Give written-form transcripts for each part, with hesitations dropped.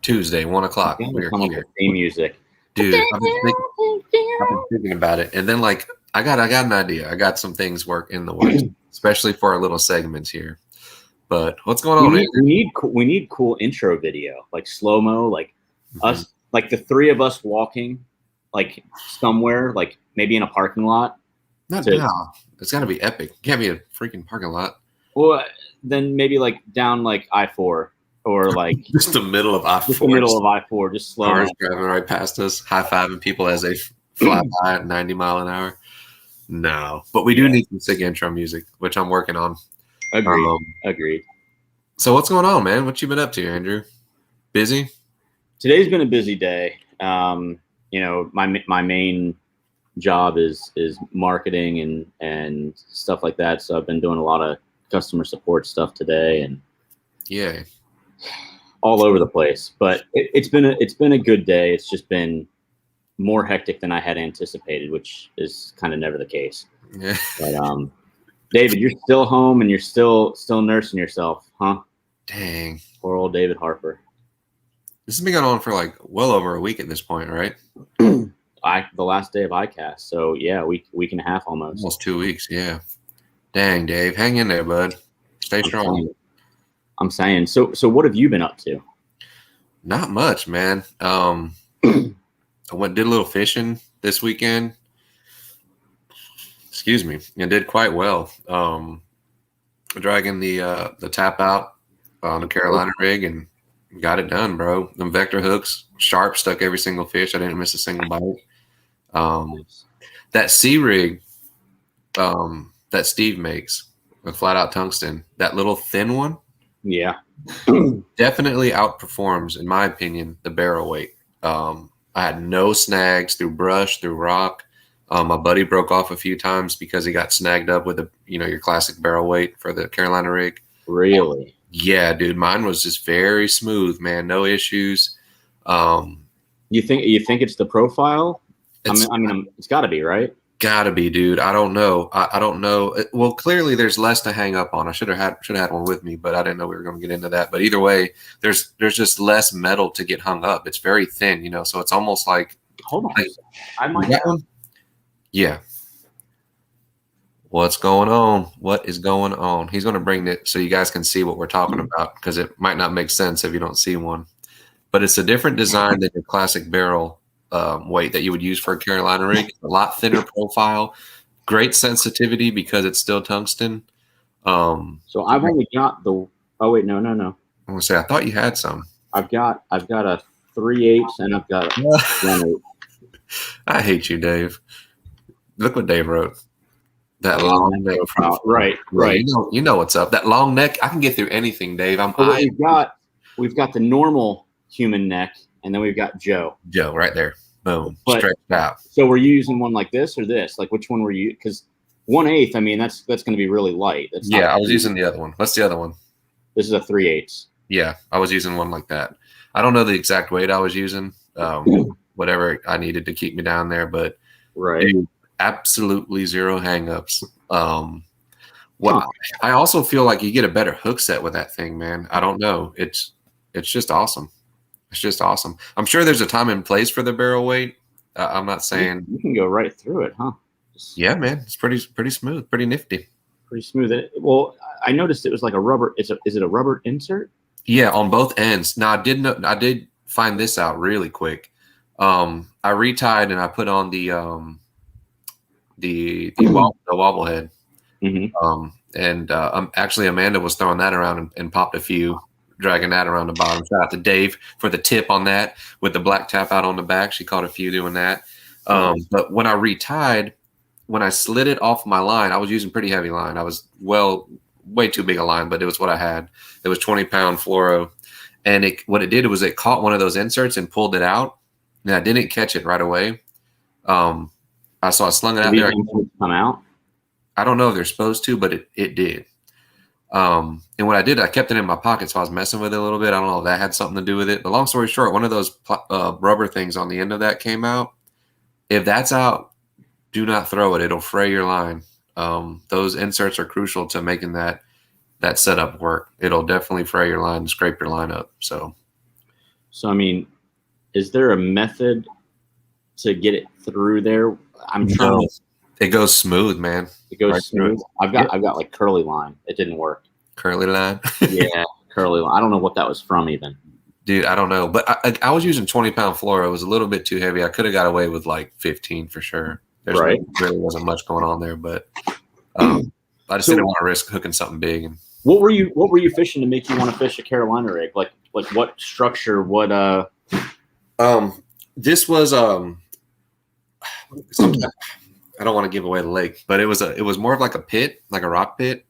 Tuesday, 1 o'clock. We're come here. up with theme music. Dude, I've been thinking about it. And then like I got an idea. I got some things in the works, especially for our little segments here. But what's going on? We need cool intro video, like slow-mo, like us, like the three of us walking like somewhere, like maybe in a parking lot. It's got to be epic. It can't be a freaking parking lot. Well, then maybe like down like I-4 or like just the middle of I-4. Just the middle of I-4, just slow. Cars driving right past us, high-fiving people as they fly by at 90 mile an hour. No, but we do need some sick intro music, which I'm working on. Agreed. So what's going on, man? What you been up to, Andrew? Busy? Today's been a busy day. You know, my main job is marketing and stuff like that. So I've been doing a lot of customer support stuff today, and all over the place. But it's been a good day. It's just been more hectic than I had anticipated, which is kind of never the case. Yeah. But David, you're still home and you're still nursing yourself, huh? Dang. Poor old David Harper. This has been going on for like well over a week at this point, right? The last day of ICAST. So yeah, week and a half almost. Almost 2 weeks, yeah. Dang, Dave. Hang in there, bud. Stay strong. I'm saying. So what have you been up to? Not much, man. I did a little fishing this weekend. Excuse me, and did quite well. Dragging the tap out on the Carolina rig and got it done, bro. Them vector hooks, sharp, stuck every single fish. I didn't miss a single bite. That sea rig that Steve makes with flat out tungsten, that little thin one, definitely outperforms, in my opinion, the barrel weight. I had no snags through brush, through rock. My buddy broke off a few times because he got snagged up with your classic barrel weight for the Carolina rig. Really? Yeah, dude. Mine was just very smooth, man. No issues. You think it's the profile? I mean, it's got to be, right? Gotta be, dude. I don't know. I don't know. Well, clearly there's less to hang up on. I should have had one with me, but I didn't know we were going to get into that. But either way, there's just less metal to get hung up. It's very thin, so it's almost like. Hold on. Like, I might have one. Yeah. What's going on? What is going on? He's going to bring it so you guys can see what we're talking about, because it might not make sense if you don't see one. But it's a different design than your classic barrel weight that you would use for a Carolina rig. A lot thinner profile, great sensitivity because it's still tungsten. So I've only got the. Oh wait, no. I'm gonna say I thought you had some. I've got a 3/8 and I've got a 1/8. I hate you, Dave. Look what Dave wrote. That long neck profile. Right. You know what's up. That long neck. I can get through anything, Dave. We've got the normal human neck, and then we've got Joe. Joe, right there. Boom. Stretched out. So were you using one like this or this? Like which one were you? Because 1/8. I mean, that's going to be really light. I was using the other one. What's the other one? This is a 3/8. Yeah, I was using one like that. I don't know the exact weight I was using. Whatever I needed to keep me down there, but dude, absolutely zero hangups. I also feel like you get a better hook set with that thing, man. I don't know. It's just awesome. It's just awesome. I'm sure there's a time and place for the barrel weight. I'm not saying you can go right through it, huh? Yeah, man. It's pretty smooth, pretty nifty. Pretty smooth. Well, I noticed it was like a rubber. Is it a rubber insert? Yeah, on both ends. Now I did find this out really quick. I retied and I put on the wobble head. Mm-hmm. Actually Amanda was throwing that around and popped a few, dragging that around the bottom. Shout out to Dave for the tip on that with the black tap out on the back. She caught a few doing that. But when I retied, when I slid it off my line, I was using pretty heavy line. I was way too big a line, but it was what I had. It was 20-pound fluoro. And what it did was it caught one of those inserts and pulled it out. And I didn't catch it right away. So I slung it out there. Come out? I don't know if they're supposed to, but it did. And what I did, I kept it in my pocket, so I was messing with it a little bit. I don't know if that had something to do with it. But long story short, one of those rubber things on the end of that came out. If that's out, do not throw it. It'll fray your line. Those inserts are crucial to making that setup work. It'll definitely fray your line and scrape your line up. So So I mean, is there a method to get it through there? I'm trying to. It goes smooth, man. It goes Right through smooth. it. I've got like curly line. It didn't work. Curly line. Yeah, curly line. I don't know what that was from even. Dude, I don't know, but I was using 20-pound fluoro. It was a little bit too heavy. I could have got away with like 15 for sure. There's Right. really wasn't much going on there, but I just So- didn't want to risk hooking something big. And What were you fishing to make you want to fish a Carolina rig? Like what structure? What this was I don't want to give away the lake, but it was more of like a pit, like a rock pit.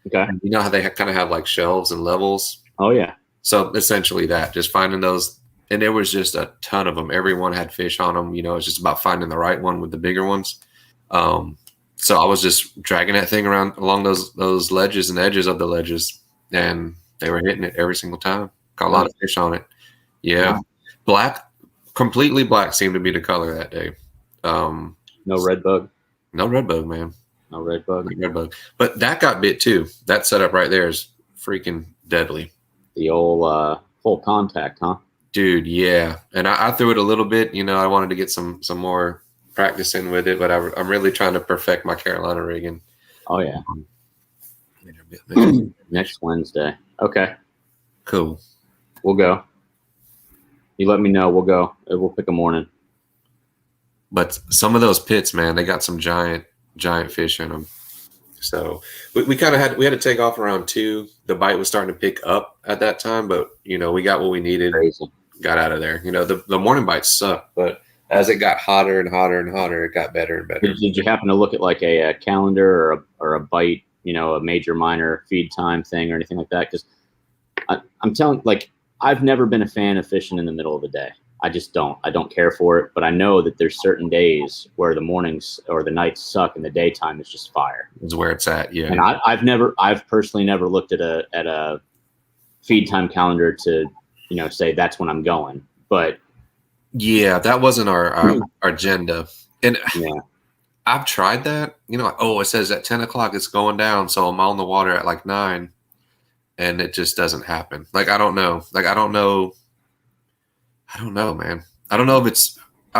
Okay. And you know how they kind of have like shelves and levels. Oh yeah. So essentially that, just finding those, and there was just a ton of them. Everyone had fish on them. You know, it's just about finding the right one with the bigger ones. So I was just dragging that thing around along those ledges and edges of the ledges, and they were hitting it every single time. Caught a lot of fish on it. Yeah, Wow. Black, completely black seemed to be the color that day. No red bug. No red bug, man. No red bug. No red bug. But that got bit too. That setup right there is freaking deadly. The old full contact, huh? Dude, yeah. And I threw it a little bit. You know, I wanted to get some more practice in with it, but I'm really trying to perfect my Carolina rigging. Oh yeah. Next Wednesday. Okay. Cool. We'll go. You let me know. We'll go. We'll pick a morning. But some of those pits, man, they got some giant fish in them. So we kind of had to take off around 2. The bite was starting to pick up at that time, but you know, we got what we needed. Crazy. Got out of there. You know, the morning bites sucked, but as it got hotter and hotter and hotter, it got better and better. Did you happen to look at like a calendar or a bite, you know, a major minor feed time thing or anything like that? Because I'm telling, like, I've never been a fan of fishing in the middle of the day. I just don't. I don't care for it. But I know that there's certain days where the mornings or the nights suck and the daytime is just fire. Is where it's at. Yeah. And I've personally never looked at a feed time calendar to, you know, say that's when I'm going. But yeah, that wasn't our agenda. And yeah, I've tried that. You know, like, oh, it says at 10 o'clock it's going down, so I'm on the water at like 9, and it just doesn't happen. Like I don't know. Like I don't know, man. I don't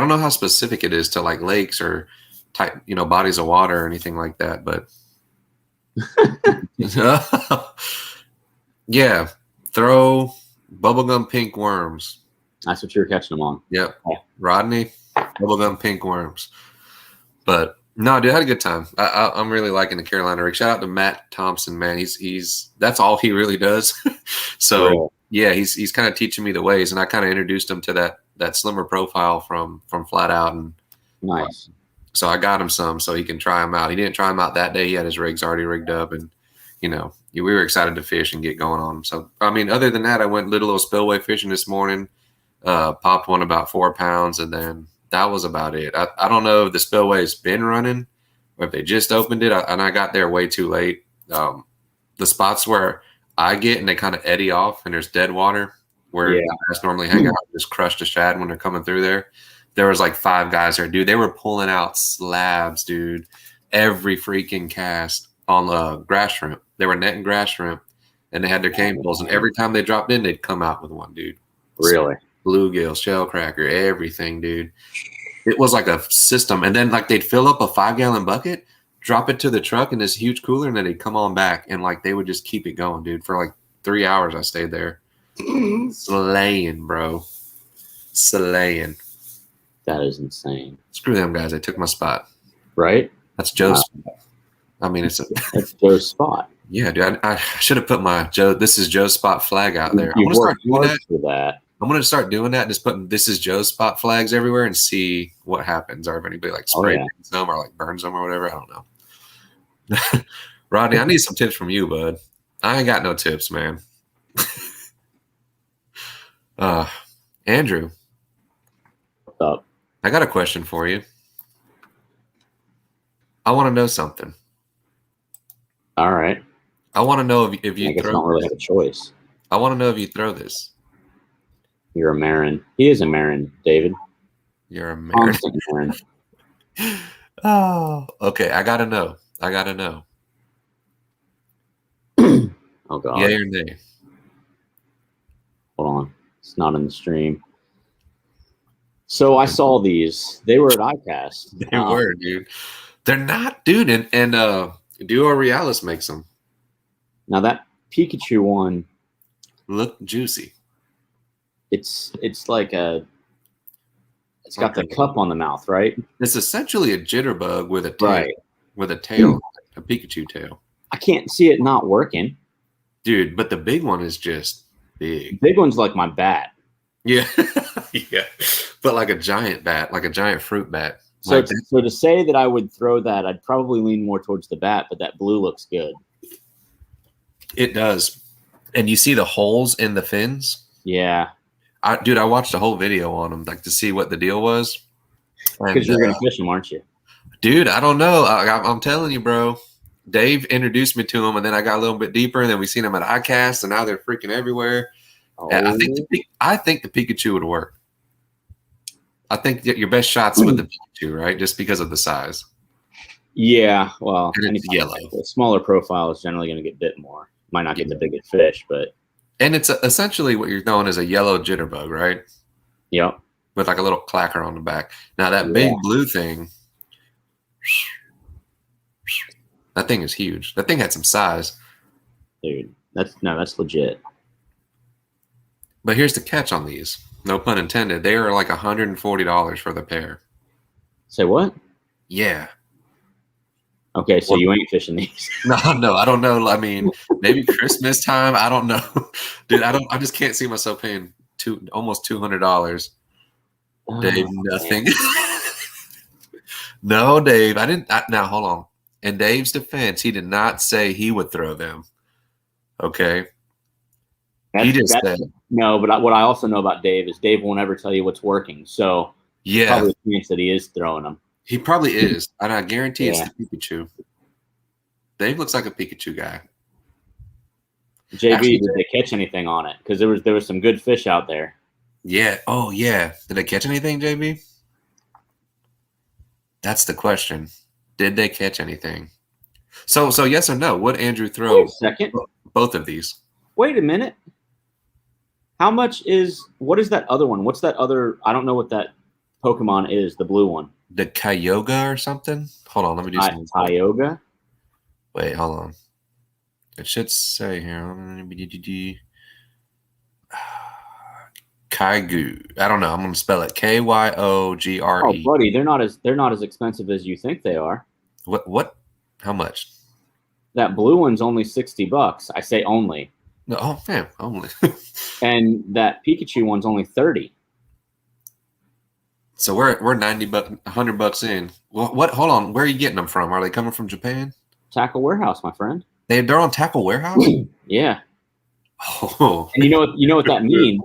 know how specific it is to like lakes or type, you know, bodies of water or anything like that. But yeah, throw bubblegum pink worms. that's what you're catching them on. Yep. Rodney, bubblegum pink worms. But no, dude, I had a good time. I'm really liking the Carolina rig. Shout out to Matt Thompson, man. He's that's all he really does. So Really? yeah, he's kind of teaching me the ways, and I kind of introduced him to that slimmer profile from Flat Out, and Nice. so I got him some so he can try them out. He didn't try them out that day. He had his rigs already rigged up, and you know, we were excited to fish and get going on them. So I mean, other than that, I went did a little spillway fishing this morning. Popped one about 4 pounds, and then that was about it. I don't know if the spillway's been running or if they just opened it, and I got there way too late. The spots where I get and they kind of eddy off and there's dead water where the guys normally hang out and just crush the shad when they're coming through there. There was like 5 guys there, dude. They were pulling out slabs, dude. Every freaking cast on grass shrimp. They were netting grass shrimp, and they had their cane poles, and every time they dropped in, they'd come out with one, dude. Really? Bluegill, shell cracker, everything, dude. It was like a system. And then like they'd fill up a 5-gallon bucket, drop it to the truck in this huge cooler, and then they'd come on back, and like they would just keep it going, dude. For like 3 hours I stayed there. Slaying, bro. Slaying. That is insane. Screw them guys. They took my spot. Right? That's Joe's spot. I mean, it's That's Joe's spot. yeah, dude. I should have put my This is Joe's spot flag out there. You I'm gonna start doing worked that. for that. I'm gonna start doing that, just putting "This is Joe's spot" flags everywhere, and see what happens, or if anybody like sprays them or like burns them or whatever. I don't know. Rodney, I need some tips from you, bud. I ain't got no tips, man. Andrew, What's up? I got a question for you. I want to know something. All right. I want to know if you I guess I throw don't really this. have a choice. I want to know if you throw this. You're a Marin. He is a Marin, David. You're a man. Constant Marin. Oh, okay. I gotta know. Oh God. Yay or nay? Hold on. It's not in the stream. So I saw these. They were at ICAST. They were, dude. They're not, dude. And Duo Realis makes them. Now that Pikachu one look juicy. It's like it's got the cup on the mouth, right? It's essentially a jitterbug with a tail, right. With a tail, a Pikachu tail. I can't see it not working, dude. But the big one is just big. Big one's like my bat. Yeah, yeah. But like a giant bat, like a giant fruit bat. So, like so to say that I would throw that, I'd probably lean more towards the bat. But that blue looks good. It does, and you see the holes in the fins. Yeah. Dude, I watched a whole video on them, like to see what the deal was. Because you're gonna fish them, aren't you? Dude, I don't know. I'm telling you, bro. Dave introduced me to them, and then I got a little bit deeper, and then we seen them at ICAST, and now they're freaking everywhere. Oh. And I think the Pikachu would work. I think your best shots with the Pikachu, right? Just because of the size. Yeah, well, and it's yellow. A smaller profile is generally going to get bit more. Might not get the biggest fish, but. And it's essentially what you're throwing is a yellow jitterbug, right? Yep. With like a little clacker on the back. Now that big blue thing, that thing is huge. That thing had some size. Dude, that's legit. But here's the catch on these. No pun intended. They are like $140 for the pair. Say what? Yeah. Okay, so you ain't fishing these. No, I don't know. I mean, maybe Christmas time. I don't know, dude. I just can't see myself paying almost $200. Dave, nothing. No, Dave. I didn't. Now hold on. In Dave's defense, he did not say he would throw them. Okay. He just said no. But what I also know about Dave is Dave won't ever tell you what's working. So yeah, probably means that he is throwing them. He probably is, and I guarantee it's the Pikachu. Dave looks like a Pikachu guy. JB, actually, did they catch anything on it? Because there was some good fish out there. Yeah. Oh, yeah. Did they catch anything, JB? That's the question. Did they catch anything? So yes or no? Would Andrew throw Wait a second. Both of these? Wait a minute. How much what is that other one? What's that other? I don't know what that Pokemon is. The blue one. The Kyogre or something? Hold on, let me do something. Kyogre? Wait, hold on. It should say here. Kyogre. I don't know. I'm going to spell it Kyogre. Oh, buddy, they're not as expensive as you think they are. What? How much? That blue one's only $60. I say only. No, oh man, only. And that Pikachu one's only $30. So we're $90, $100 in. What? Hold on. Where are you getting them from? Are they coming from Japan? Tackle Warehouse, my friend. They're on Tackle Warehouse. Yeah. Oh. And you know what that means.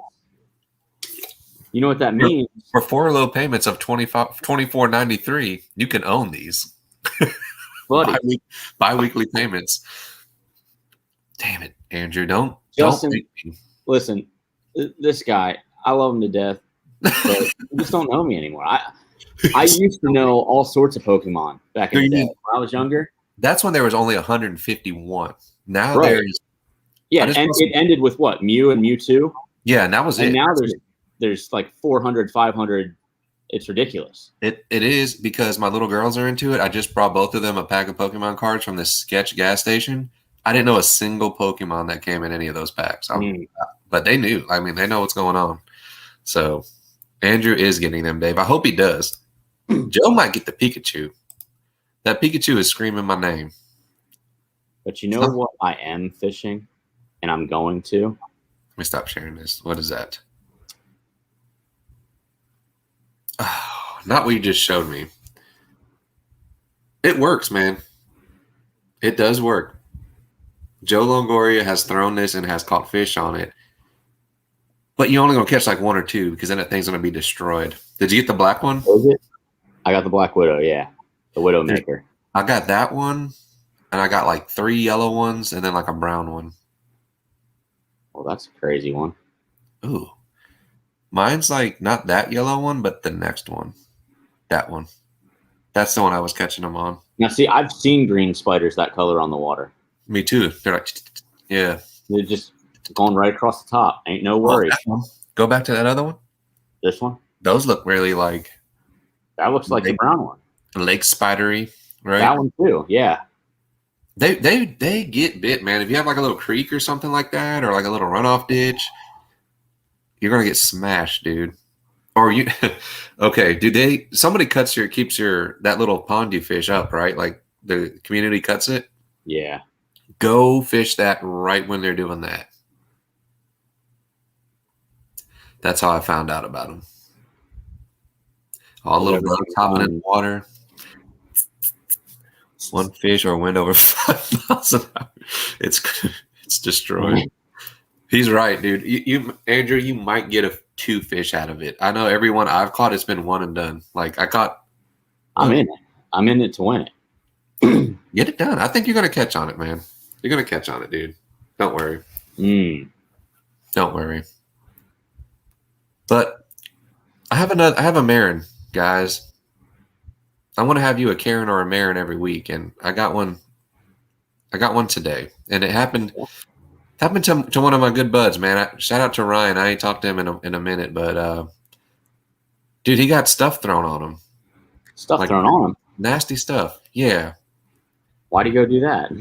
You know what that means. For 4 low payments of $24.93, you can own these. Bi-weekly payments. Damn it, Andrew! Justin, listen, this guy, I love him to death. But you just don't know me anymore. I used to know all sorts of Pokemon back in the day when I was younger. That's when there was only 151. Now there's and it ended with what? Mew and Mewtwo. Yeah, and that was it. And now there's like 400, 500. It's ridiculous. It is because my little girls are into it. I just brought both of them a pack of Pokemon cards from this sketch gas station. I didn't know a single Pokemon that came in any of those packs. But they knew. I mean, they know what's going on. So Andrew is getting them, Dave. I hope he does. Joe might get the Pikachu. That Pikachu is screaming my name. But you know what I am fishing? And I'm going to? Let me stop sharing this. What is that? Oh, not what you just showed me. It works, man. It does work. Joe Longoria has thrown this and has caught fish on it. But you're only going to catch like 1 or 2 because then that thing's going to be destroyed. Did you get the black one? Was it? I got the Black Widow, yeah. The Widowmaker. I got that one, and I got like 3 yellow ones and then like a brown one. Well, that's a crazy one. Ooh. Mine's like not that yellow one, but the next one. That one. That's the one I was catching them on. Now, see, I've seen green spiders that color on the water. Me too. They're like, yeah. They're just going right across the top. Ain't no worry. Go back to that other one. This one? Those look really like That looks like the brown one. Lake spidery, right? That one too, yeah. They get bit, man. If you have like a little creek or something like that, or like a little runoff ditch, you're gonna get smashed, dude. Or you, okay, somebody keeps that little pond you fish up, right? Like the community cuts it. Yeah. Go fish that right when they're doing that. That's how I found out about them. All little bugs hopping in the water. One fish or wind over 5 miles an hour. It's destroyed. He's right, dude. You Andrew, you might get 2 fish out of it. I know everyone I've caught, it's been one and done. Like I caught. I'm in it. I'm in it to win it. Get it done. I think you're gonna catch on it, man. You're gonna catch on it, dude. Don't worry. Don't worry. But I have a Marin, guys. I want to have you a Karen or a Marin every week, and I got one. I got one today, and it happened to one of my good buds, man. Shout out to Ryan. I ain't talked to him in a minute, but dude, he got stuff thrown on him. Stuff thrown on him. Nasty stuff. Yeah. Why'd he go do that?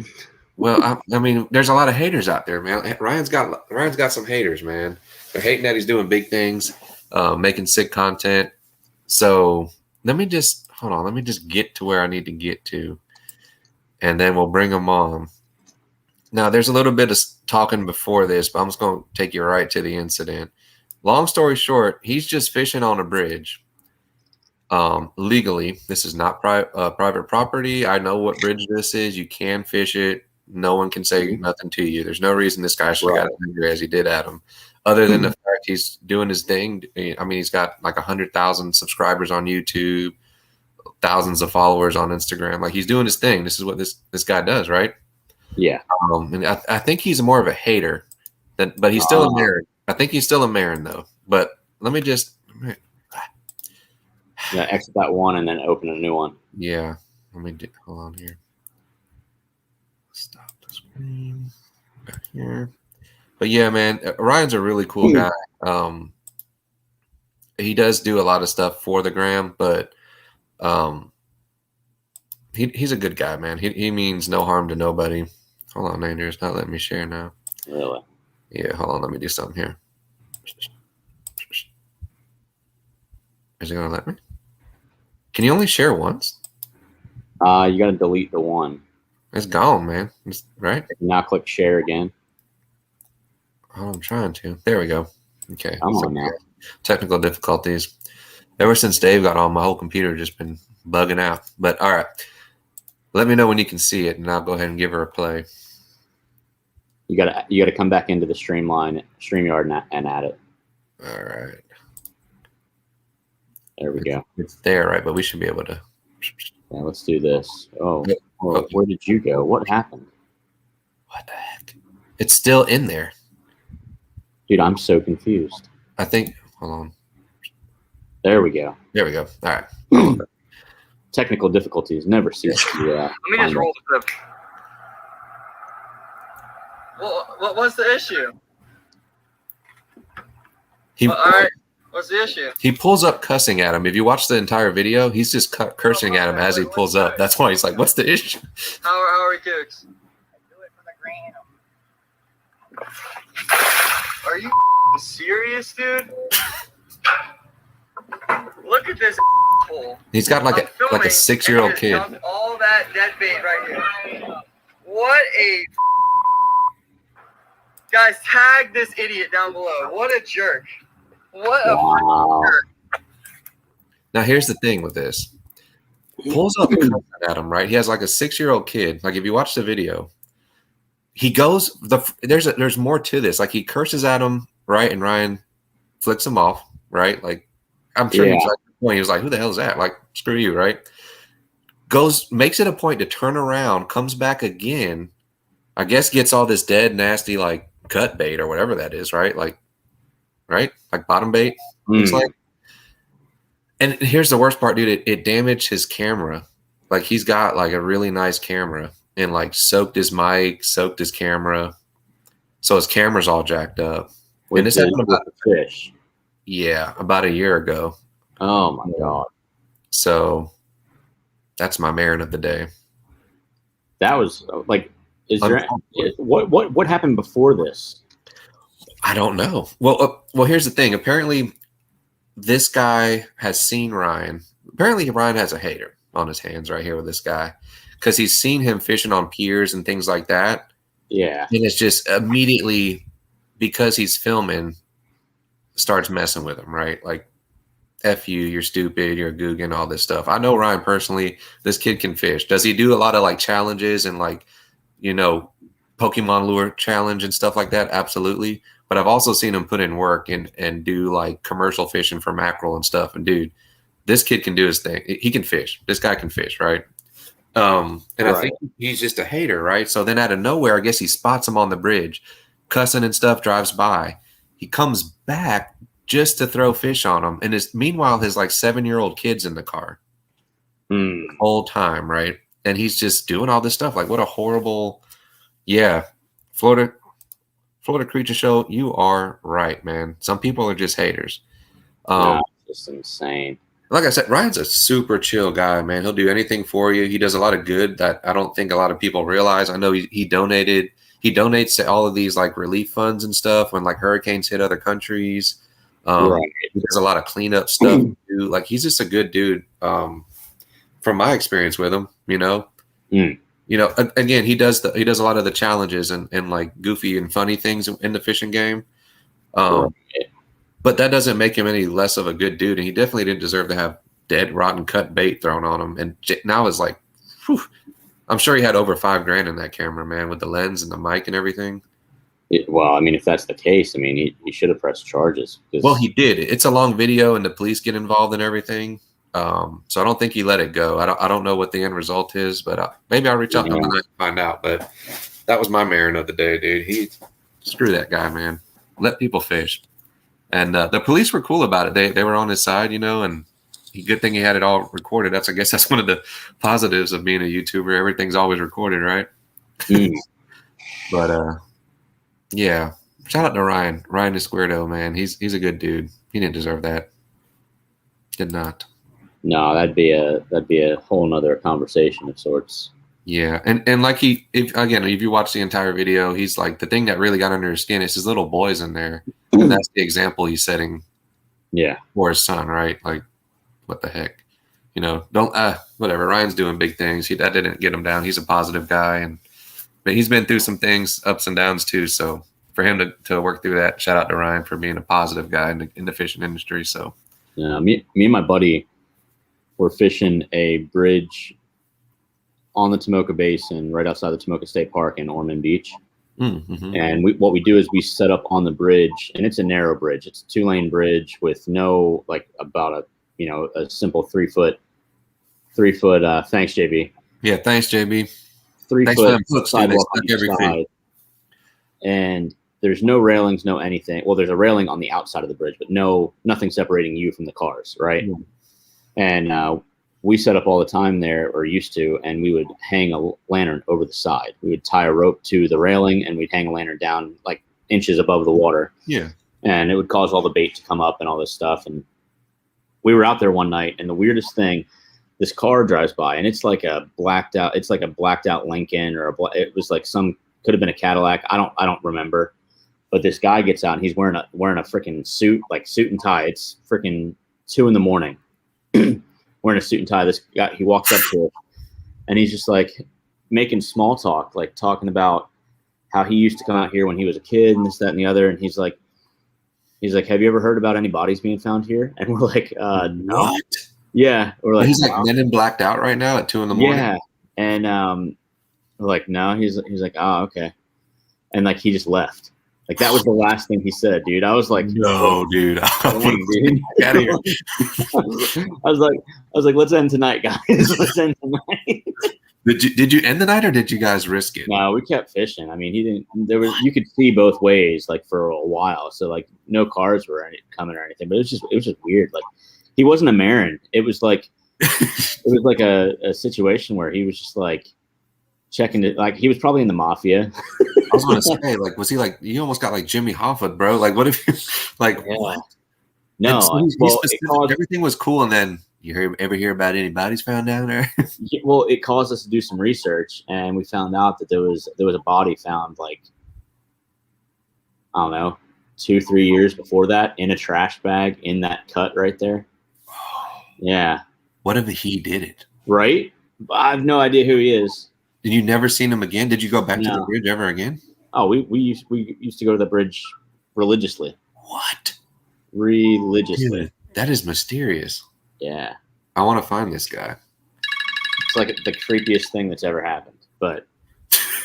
Well, I mean, there's a lot of haters out there, man. Ryan's got some haters, man. They're hating that he's doing big things, making sick content. So let me just get to where I need to get to, and then we'll bring them on. Now, there's a little bit of talking before this, but I'm just going to take you right to the incident. Long story short, he's just fishing on a bridge. Legally, this is not private property. I know what bridge this is. You can fish it. No one can say nothing to you. There's no reason this guy should have got as angry as he did at him, other than the fact he's doing his thing. I mean, he's got like 100,000 subscribers on YouTube, thousands of followers on Instagram. Like, he's doing his thing. This is what this guy does, right? Yeah. And I think he's more of a hater, but he's still a Marin. I think he's still a Marin though. But let me just. Yeah, exit that one and then open a new one. Yeah. Hold on here. Stop the screen. Back here. But yeah, man, Ryan's a really cool guy. He does do a lot of stuff for the gram, but he's a good guy, man. He means no harm to nobody. Hold on, Andrew. It's not letting me share now. Really? Yeah, hold on. Let me do something here. Is it going to let me? Can you only share once? You got to delete the one. It's gone, man. Right? Now click share again. Oh, I'm trying to. There we go. Okay. Come on now. Technical difficulties. Ever since Dave got on, my whole computer just been bugging out. But all right. Let me know when you can see it, and I'll go ahead and give her a play. You gotta come back into the StreamYard and add it. All right. There we go. It's there, right? But we should be able to. Yeah, let's do this. Oh, where did you go? What happened? What the heck? It's still in there. Dude, I'm so confused. I think. Hold on. There we go. There we go. All right. Technical difficulties never cease. Let me just roll the clip. Well, what's the issue? All right. What's the issue? He pulls up cussing at him. If you watch the entire video, he's just cursing at him as he pulls up. That's why he's like, "What's the issue?" How are we, Cooks? Are you serious, dude? Look at this hole. He's got like a 6-year-old kid. All that dead bait right here. What a guys! Tag this idiot down below. What a jerk! What a jerk! Now here's the thing with this. Pulls up at him, right? He has like a 6-year-old kid. Like if you watch the video, he goes there's more to this. Like he curses at him, right? And Ryan flicks him off, right? Like I'm sure he was like, "Who the hell is that?" Like, screw you, right? Makes it a point to turn around, comes back again. I guess gets all this dead, nasty like cut bait or whatever that is, right? Like bottom bait. Looks like. And here's the worst part, dude. It damaged his camera. Like he's got like a really nice camera and like soaked his mic, soaked his camera. So his camera's all jacked up. With and this happened about the fish. Yeah, about a year ago. Oh my God. So that's my merit of the day. That was like, what happened before this? I don't know. Well, here's the thing. Apparently, this guy has seen Ryan. Apparently, Ryan has a hater on his hands right here with this guy because he's seen him fishing on piers and things like that. Yeah. And it's just immediately because he's filming, starts messing with him, right? Like, F you, you're stupid, you're a Guggen, all this stuff. I know Ryan personally. This kid can fish. Does he do a lot of like challenges and like, Pokemon lure challenge and stuff like that? Absolutely. But I've also seen him put in work and do like commercial fishing for mackerel and stuff. And dude, this kid can do his thing. He can fish. This guy can fish, right? And right. I think he's just a hater, right? So then out of nowhere, I guess he spots him on the bridge, cussing and stuff, drives by. He comes back just to throw fish on him. And meanwhile, his like 7-year-old kid's in the car the whole time, right? And he's just doing all this stuff. Like, what a horrible, Florida Creature Show. You are right, man. Some people are just haters. Just insane. Like I said, Ryan's a super chill guy, man. He'll do anything for you. He does a lot of good that I don't think a lot of people realize. I know he donates to all of these like relief funds and stuff when like hurricanes hit other countries. He does a lot of cleanup stuff too. Like, he's just a good dude. From my experience with him, again, he does a lot of the challenges and like goofy and funny things in the fishing game. But that doesn't make him any less of a good dude. And he definitely didn't deserve to have dead, rotten, cut bait thrown on him. And now it's like, whew, I'm sure he had over $5,000 in that camera, man, with the lens and the mic and everything. Well, I mean, if that's the case, I mean, he should have pressed charges. Well, he did. It's a long video, and the police get involved and everything. So I don't think he let it go. I don't know what the end result is, but maybe I'll reach out to him and find out. But that was my merit of the day, dude. Screw that guy, man. Let people fish. And the police were cool about it. They were on his side, and good thing he had it all recorded. I guess that's one of the positives of being a YouTuber. Everything's always recorded, right? But yeah, shout out to Ryan. Ryan Esquerdo, man. He's a good dude. He didn't deserve that. Did not. No, that'd be a whole nother conversation of sorts. Yeah, and like if you watch the entire video, he's like, the thing that really got under his skin is his little boys in there, and that's the example he's setting. Yeah, for his son, right? Like, what the heck, Don't whatever. Ryan's doing big things. That didn't get him down. He's a positive guy, but he's been through some things, ups and downs too. So for him to work through that, shout out to Ryan for being a positive guy in the fishing industry. So yeah, me and my buddy were fishing a bridge on the Tomoka Basin, right outside the Tomoka State Park in Ormond Beach. Mm-hmm. And what we do is we set up on the bridge, and it's a narrow bridge. It's a 2-lane bridge with no, like, about a simple 3 foot. Thanks, JB. Yeah, thanks, JB. 3 foot sidewalk on each side. And there's no railings, no anything. Well, there's a railing on the outside of the bridge, but nothing separating you from the cars, right? Mm-hmm. And we set up all the time there, or used to, and we would hang a lantern over the side. We would tie a rope to the railing, and we'd hang a lantern down like inches above the water. Yeah. And it would cause all the bait to come up and all this stuff. And we were out there one night, and the weirdest thing, this car drives by, and it's like a blacked out Lincoln, or it was like could have been a Cadillac. I don't remember. But this guy gets out, and he's wearing a freaking suit, like suit and tie. It's freaking 2 a.m. wearing a suit and tie. This guy, he walks up to it, and he's just like making small talk, like talking about how he used to come out here when he was a kid and this, that, and the other. And he's like, have you ever heard about any bodies being found here? And we're like, no. What? Yeah. We're like, he's like men in blacked out right now at 2 a.m. Yeah. And we're like, no. He's like, oh, okay. And like, he just left. Like, that was the last thing he said, dude. I was like, no, dude. Dude. Get out of here. I was like, let's end tonight, guys. Let's end tonight. Did you end the night, or did you guys risk it? No, we kept fishing. I mean, you could see both ways, like, for a while. So like, no cars were coming or anything, but it was just weird. Like, he wasn't a Marin. It was like a situation where he was just like checking it. Like, he was probably in the mafia. I was going to say, like, was he like, you almost got like Jimmy Hoffa, bro? Like, what if you, like, yeah. what? No, so he's well, specific. Everything was cool, and then ever hear about any bodies found down there? well, it caused us to do some research, and we found out that there was a body found like, I don't know, 2-3 years before that in a trash bag in that cut right there. Yeah. What if he did it? Right? I have no idea who he is. Did you never seen him again? Did you go back to the bridge ever again? Oh, we used to go to the bridge religiously. What? Religiously. Dude, that is mysterious. Yeah. I want to find this guy. It's like the creepiest thing that's ever happened. But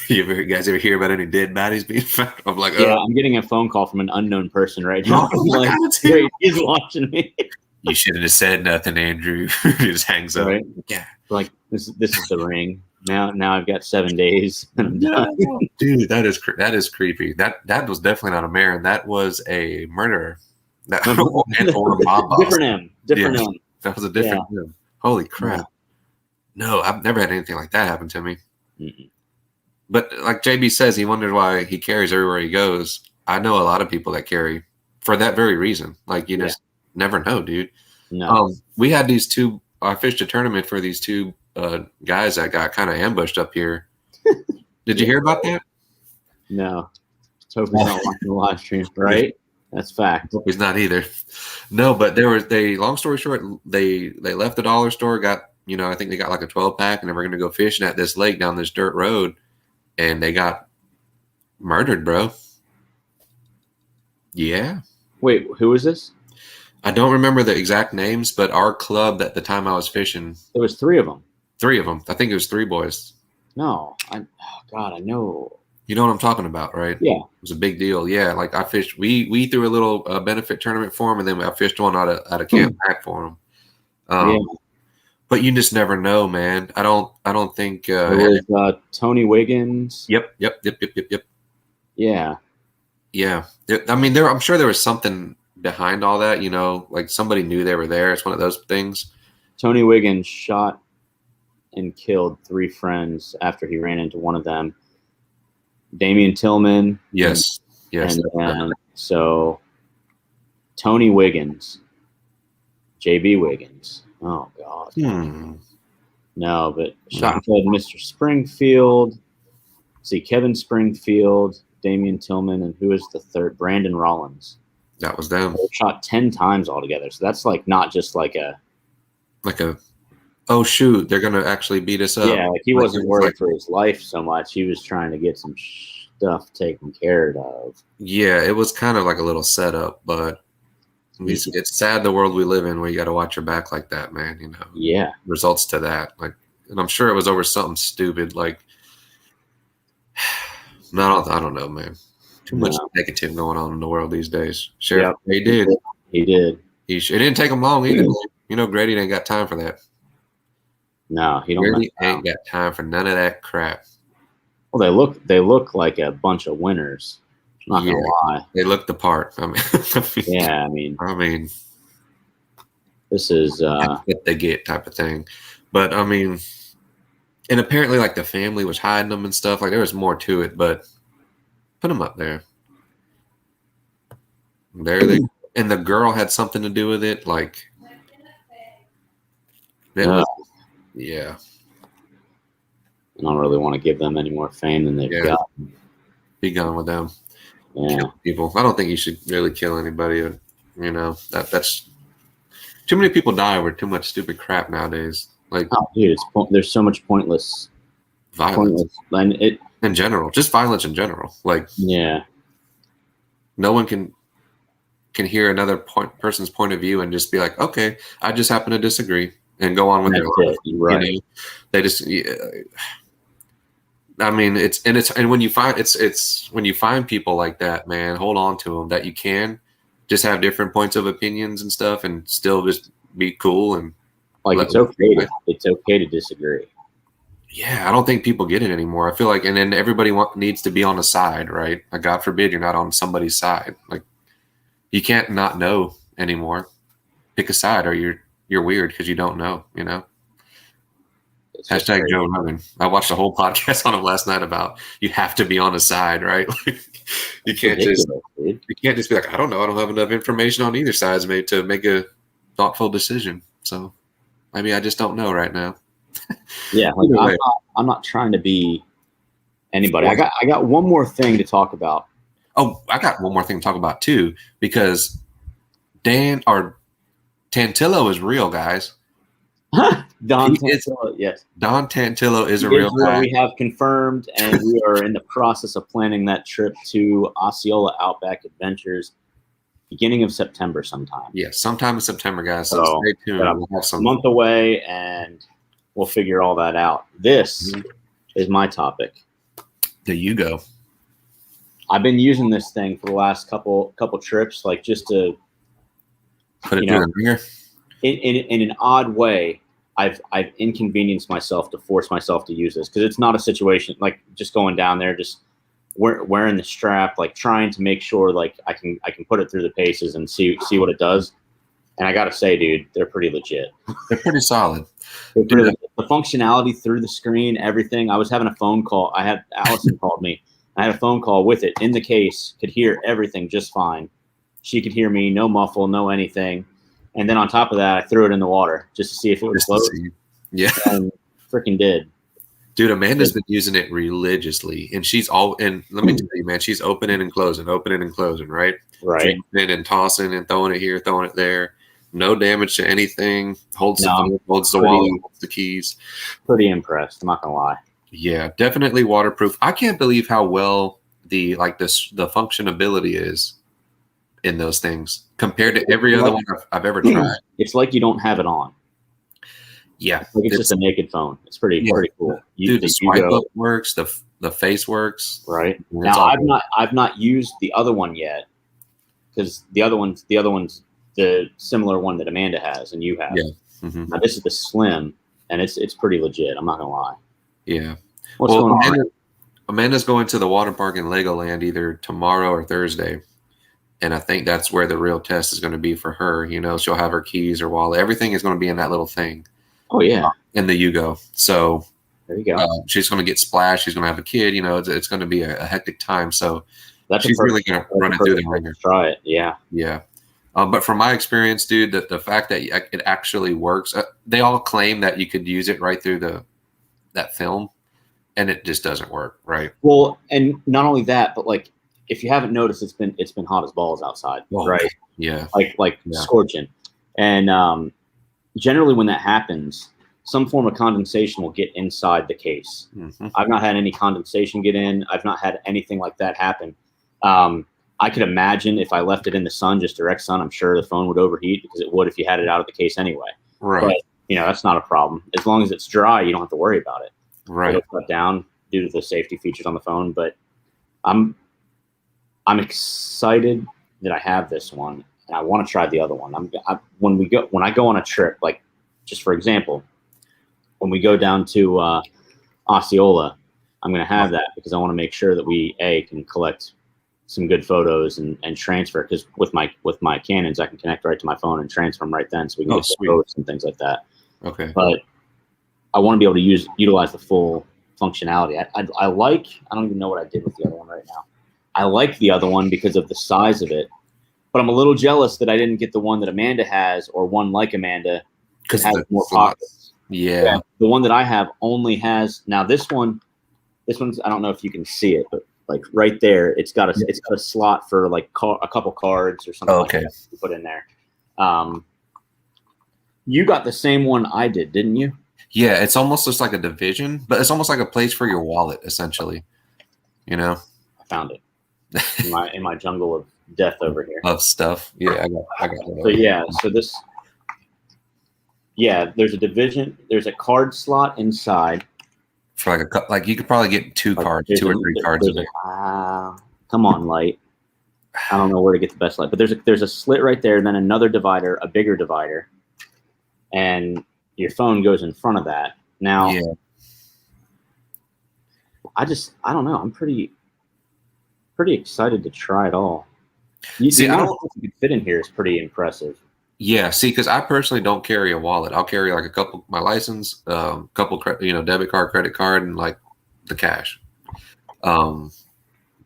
you guys ever hear about any dead bodies being found? I'm like, yeah, I'm getting a phone call from an unknown person right now. I'm like, great, he's watching me. You shouldn't have said nothing, Andrew. He just hangs up. Right? Yeah. Like this is the ring. Now I've got 7 days and I'm done. Dude, that is creepy. That was definitely not a Marin. That was a murderer. That or a mob boss. Different M. That was a different M. Holy crap. Yeah. No, I've never had anything like that happen to me. Mm-mm. But like JB says, he wonders why he carries everywhere he goes. I know a lot of people that carry for that very reason. Like you just never know, dude. No. We had these two. I fished a tournament for these two guys that got kind of ambushed up here. Did you hear about that? No. Let's hope he's not watching the live stream, right? That's fact. Hope he's not either. No, but long story short, they left the dollar store, got, I think they got like a 12-pack, and they were going to go fishing at this lake down this dirt road, and they got murdered, bro. Yeah. Wait, who was this? I don't remember the exact names, but our club at the time I was fishing. There was 3 of them. 3 of them. I think it was 3 boys. No. God, I know. You know what I'm talking about, right? Yeah. It was a big deal. Yeah, like I fished. We threw a little benefit tournament for them, and then I fished one out of camp back for them. But you just never know, man. I don't think. It was Tony Wiggins. Yep. Yeah. Yeah. I mean, I'm sure there was something behind all that. Like somebody knew they were there. It's one of those things. Tony Wiggins shot and killed 3 friends after he ran into one of them. Damian Tillman. Yes. And so Tony Wiggins, JB Wiggins. Oh God. No, but shot and killed Mr. Springfield. See, Kevin Springfield, Damian Tillman, and who is the third? Brandon Rollins. That was them. They shot 10 times altogether. So that's like not just like a oh shoot, they're gonna actually beat us up. Yeah, like he wasn't worried for his life so much. He was trying to get some stuff taken care of. Yeah, it was kind of like a little setup, but it's sad the world we live in where you got to watch your back like that, man. Yeah, results to that. Like, and I'm sure it was over something stupid. Like, I don't know, man. Too much negative going on in the world these days. Sheriff, he did. It didn't take him long either. Grady ain't got time for that. No, he don't. Grady ain't got time for none of that crap. Well, they look like a bunch of winners. I'm not gonna lie. They look the part. I mean, this is what they get type of thing. But I mean, and apparently, like the family was hiding them and stuff. Like there was more to it, but put them up there. There they. And the girl had something to do with it. Like, yeah. I don't really want to give them any more fame than they've got. Be gone with them. Yeah. Kill people. I don't think you should really kill anybody. That's too many people die over too much stupid crap nowadays. Like, oh, dude, there's so much pointless violence. In general, just violence in general. Like, yeah, no one can hear another person's point of view and just be like, okay, I just happen to disagree and go on with their life. Right. They just. I mean, and when you find people like that, man, hold on to them. That you can just have different points of opinions and stuff, and still just be cool and like it's okay. It's okay to disagree. Yeah, I don't think people get it anymore. I feel like, and then everybody needs to be on a side, right? Like, God forbid you're not on somebody's side. Like, you can't not know anymore. Pick a side, or you're weird because you don't know. It's just Hashtag crazy. Joe Rogan. I watched a whole podcast on him last night about you have to be on his side, right? You can't just dude. you can't just be like, I don't know, I don't have enough information on either side to make a thoughtful decision. So maybe I just don't know right now. Yeah, like, I'm not trying to be anybody. I got one more thing to talk about. Oh, I got one more thing to talk about too, because Tantillo is real, guys. Don Tantillo, yes. Don Tantillo is a real guy. We have confirmed, and we are in the process of planning that trip to Osceola Outback Adventures, beginning of September sometime. Yeah, sometime in September, guys. So stay tuned. We'll have a month away, and we'll figure all that out. This is my topic. There you go. I've been using this thing for the last couple trips, like just to put it through the ringer. In an odd way, I've inconvenienced myself to force myself to use this, because it's not a situation like just going down there, just wearing the strap, like trying to make sure like I can put it through the paces and see what it does. And I gotta say, dude, they're pretty legit. They're pretty solid. The functionality through the screen, everything. I was having a phone call. Allison called me. I had a phone call with it in the case. Could hear everything just fine. She could hear me, no muffle, no anything. And then on top of that, I threw it in the water just to see if it would float. Yeah, and freaking did. Dude, Amanda's been using it religiously, and let me tell you, man, she's opening and closing, right? Right. Jumping and tossing and throwing it here, throwing it there. No damage to anything. Holds the wallet, holds the keys. Pretty impressed. I'm not gonna lie. Yeah, definitely waterproof. I can't believe how well the functionability is in those things compared to every other one I've ever tried. It's like you don't have it on. Yeah, like it's just a naked phone. It's pretty cool. Dude, the swipe up works. The face works. Right now, I've not used the other one yet, because the other one's the similar one that Amanda has and you have. Yeah. Mm-hmm. Now this is the slim, and it's pretty legit. I'm not gonna lie. Yeah. What's going on? Amanda's going to the water park in Legoland either tomorrow or Thursday. And I think that's where the real test is going to be for her. You know, she'll have her keys, her wallet. Everything is going to be in that little thing. Oh, yeah. In the Yugo. So there you go. She's going to get splashed. She's going to have a kid. You know, it's going to be a hectic time. So she's really going to run it through the ringer. Try it. Yeah. Yeah. But from my experience, dude, the fact that it actually works, they all claim that you could use it right through that film, and it just doesn't work, right? Well, and not only that, but like, if you haven't noticed, it's been hot as balls outside, right? Yeah, like scorching. And generally, when that happens, some form of condensation will get inside the case. Mm-hmm. I've not had any condensation get in. I've not had anything like that happen. I could imagine if I left it in the sun, just direct sun, I'm sure the phone would overheat, because it would if you had it out of the case anyway. Right. But that's not a problem as long as it's dry. You don't have to worry about it. Right. It'll cut down due to the safety features on the phone, but I'm excited that I have this one, and I want to try the other one. When I go on a trip, like just for example, when we go down to Osceola, I'm going to have that, because I want to make sure that we can collect some good photos and transfer, because with my Canons, I can connect right to my phone and transfer them right then, so we can get photos and things like that. Okay. But I want to be able to utilize the full functionality. I don't even know what I did with the other one right now. I like the other one because of the size of it, but I'm a little jealous that I didn't get the one that Amanda has, or one like Amanda, because it has more pockets. Yeah. The one that I have only has, now this one's, I don't know if you can see it, but like right there, it's got a slot for like a couple cards or something. Okay. Like that to put in there. You got the same one I did, didn't you? Yeah, it's almost just like a division, but it's almost like a place for your wallet, essentially. You know? I found it in my jungle of death over here. Of stuff. Yeah, I got it. So yeah, there's a division. There's a card slot inside. For like you could probably get two or three cards in there. Come on, light. I don't know where to get the best light, but there's a slit right there, and then another divider, a bigger divider, and your phone goes in front of that. Now, I don't know. I'm pretty excited to try it all. The amount of stuff you could fit in here is pretty impressive. Yeah, see, because I personally don't carry a wallet. I'll carry like a couple, my license, couple, debit card, credit card, and like the cash. But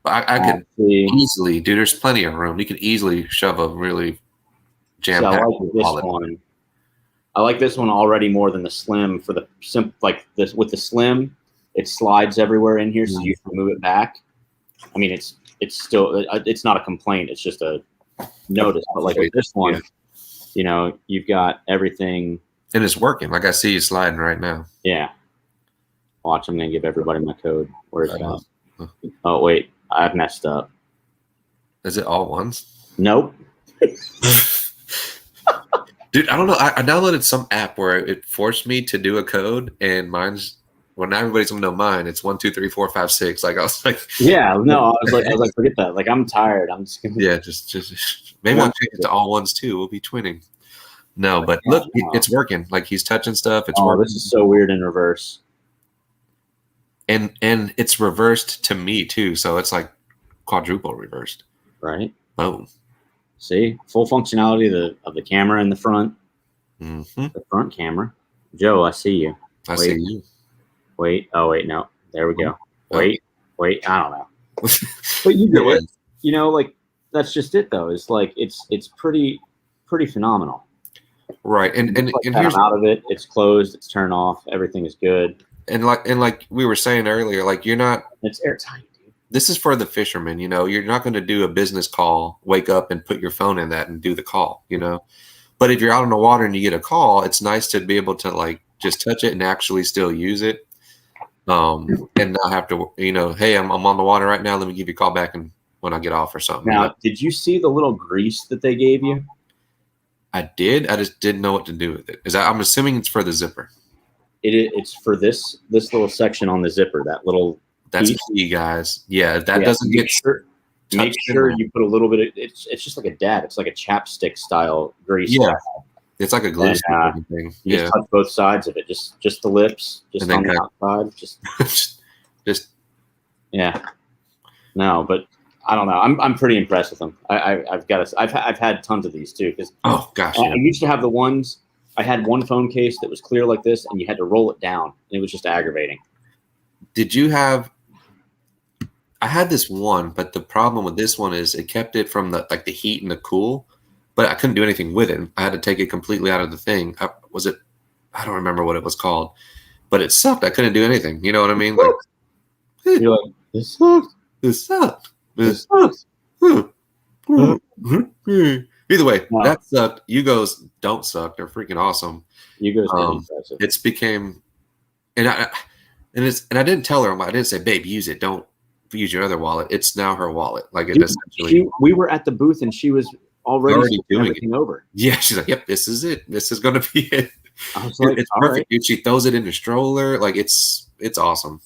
I could easily, dude. There's plenty of room. You could easily shove a really jam-packed wallet. One. I like this one already more than the Slim. For the like this with the Slim, it slides everywhere in here, so you can move it back. I mean, it's still it's not a complaint. It's just a notice. But like with this one, you've got everything, and it's working. Like I see you sliding right now. Yeah. Watch. I'm gonna give everybody my code. Where's that? Oh wait, I've messed up. Is it all ones? Nope. Dude, I don't know. I downloaded some app where it forced me to do a code, and mine's now everybody's gonna know mine. It's 1, 2, 3, 4, 5, 6. Like I was like, yeah, no, I was like, forget that. Like I'm tired. I'm just gonna just maybe I'll change it to all ones too. We'll be twinning. No, but look, it's working. Like he's touching stuff. It's working. This is so weird in reverse. And it's reversed to me too, so it's like quadruple reversed. Right. Boom. See, full functionality of the camera in the front. Mm-hmm. The front camera. Joe, I see you. I see you. Wait. Oh wait, no. There we go. Wait. I don't know. But you do it. Like that's just it though. It's like it's pretty phenomenal. Right. And here's out of it. It's closed. It's turned off. Everything is good. And like we were saying earlier, like you're not. It's airtight. This is for the fisherman, you're not going to do a business call, wake up and put your phone in that and do the call, But if you're out on the water and you get a call, it's nice to be able to like just touch it and actually still use it. And not have to, hey, I'm on the water right now. Let me give you a call back and when I get off or something. Now, did you see the little grease that they gave you? I did. I just didn't know what to do with it. I'm assuming it's for the zipper. It's for this little section on the zipper, that little. That's key, guys. Yeah, that doesn't get sure. Make sure you put a little bit of it's just like a dab. It's like a chapstick style grease. Yeah, it's like a glue thing. You just touch both sides of it, just the lips, just on the outside, just. Yeah. No, but I don't know. I'm pretty impressed with them. I've had tons of these too because I used to have the ones. I had one phone case that was clear like this, and you had to roll it down, and it was just aggravating. Did you have? I had this one, but the problem with this one is it kept it from the heat and the cool, but I couldn't do anything with it. I had to take it completely out of the thing. I don't remember what it was called, but it sucked. I couldn't do anything. You know what I mean? Like, you're like, this sucks. This sucked. This sucks. Either way, that sucked. Yugos don't suck. They're freaking awesome. Yugos it's became, and I didn't tell her. I didn't say, babe, use it. Don't use your other wallet. It's now her wallet. Like it essentially. We were at the booth and she was already doing everything over. Yeah, she's like, "Yep, this is it. This is going to be it." I was like, "It's perfect." Dude, she throws it in the stroller. Like it's awesome.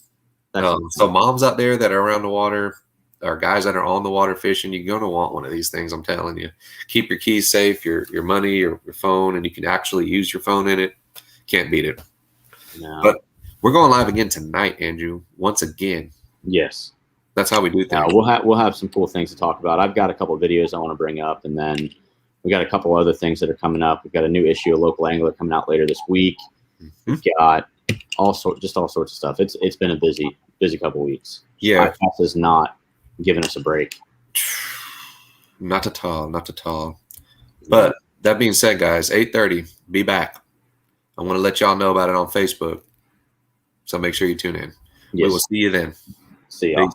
So moms out there that are around the water, or guys that are on the water fishing, you're going to want one of these things. I'm telling you. Keep your keys safe, your money, your phone, and you can actually use your phone in it. Can't beat it. No. But we're going live again tonight, Andrew. Once again. Yes. That's how we do things. We'll have some cool things to talk about. I've got a couple of videos I want to bring up, and then we got a couple other things that are coming up. We've got a new issue of Local Angler coming out later this week. We've got all sorts of stuff. It's been a busy couple of weeks. Yeah, podcast has not given us a break. Not at all. But that being said, guys, 8:30, be back. I want to let y'all know about it on Facebook, so make sure you tune in. Yes. We will see you then. See y'all.